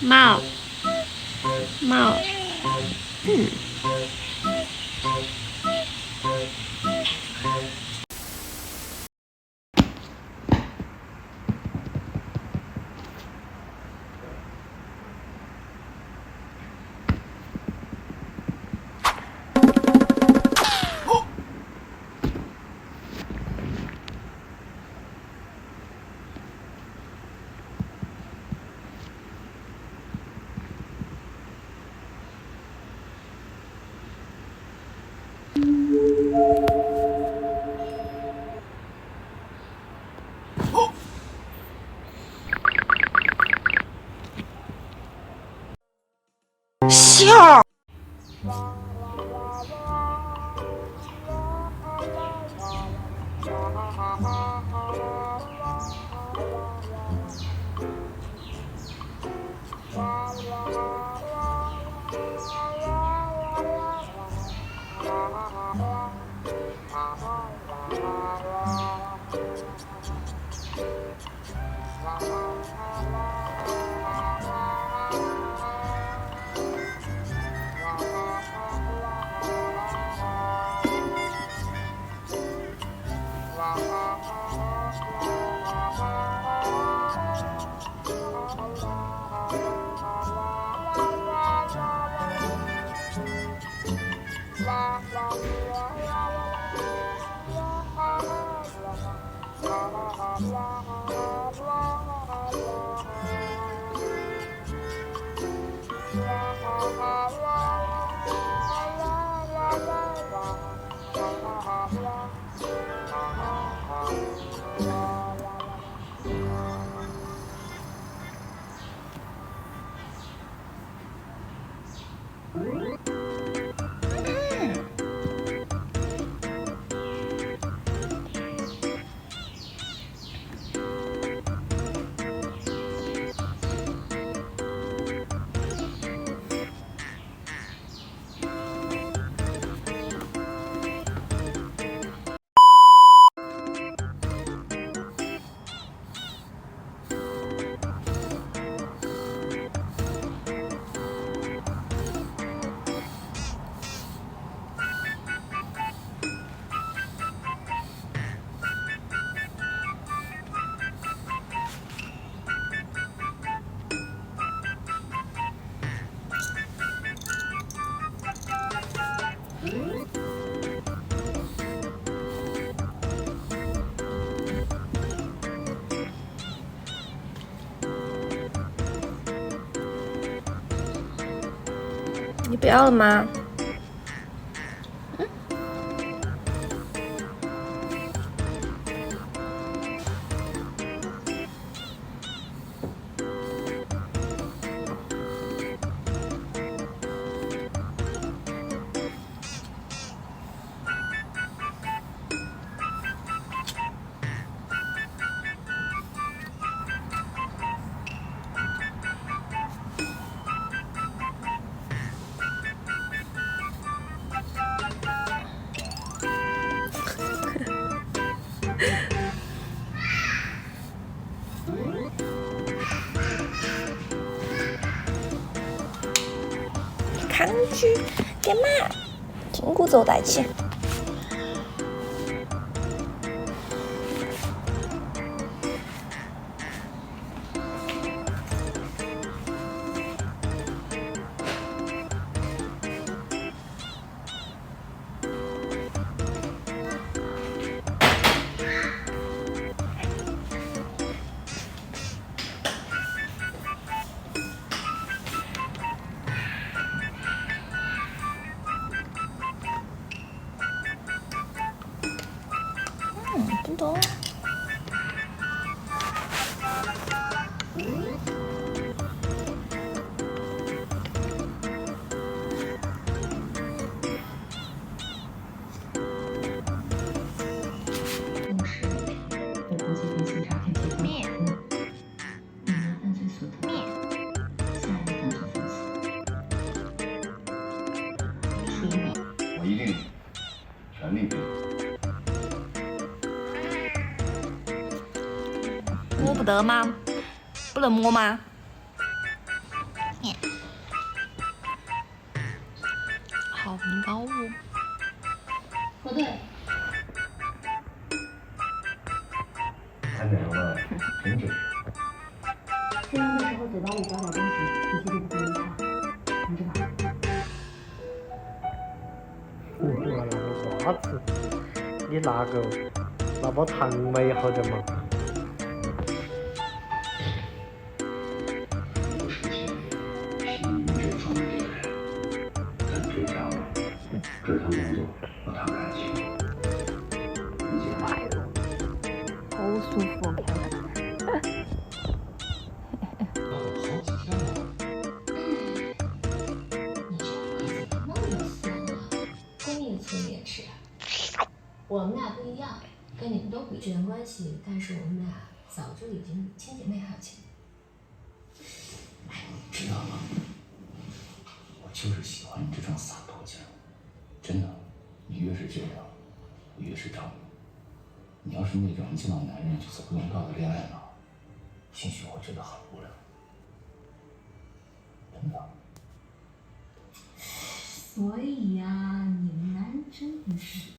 帽帽，笑。你不要了吗？看去干嘛？金箍走带起。叮咚。同时，为国际电信诈骗提供摸不得吗？不能摸吗？好高哦！不对。看见了，真是。吃饭的时候嘴巴里找点东西，必须得不能擦，听着吧。我那个啥子？你拿包糖嘛也好点嘛。不是钱，是你们这方面的人，咱这家伙，这趟工作和他感情，已经买了。好舒服，看着。好几天了。你这孩子怎么那么酸啊？闺蜜的醋你也吃啊？我们俩不一样，跟你们都不一样。血缘关系，但是我们俩早就已经比亲姐妹还要亲。知道吗？我就是喜欢你这种洒脱劲儿，真的，你越是这样，我越是着迷。你要是那种见到男人就走不动道的恋爱脑，兴许我觉得很无聊。真的。所以呀，你们男人真的是。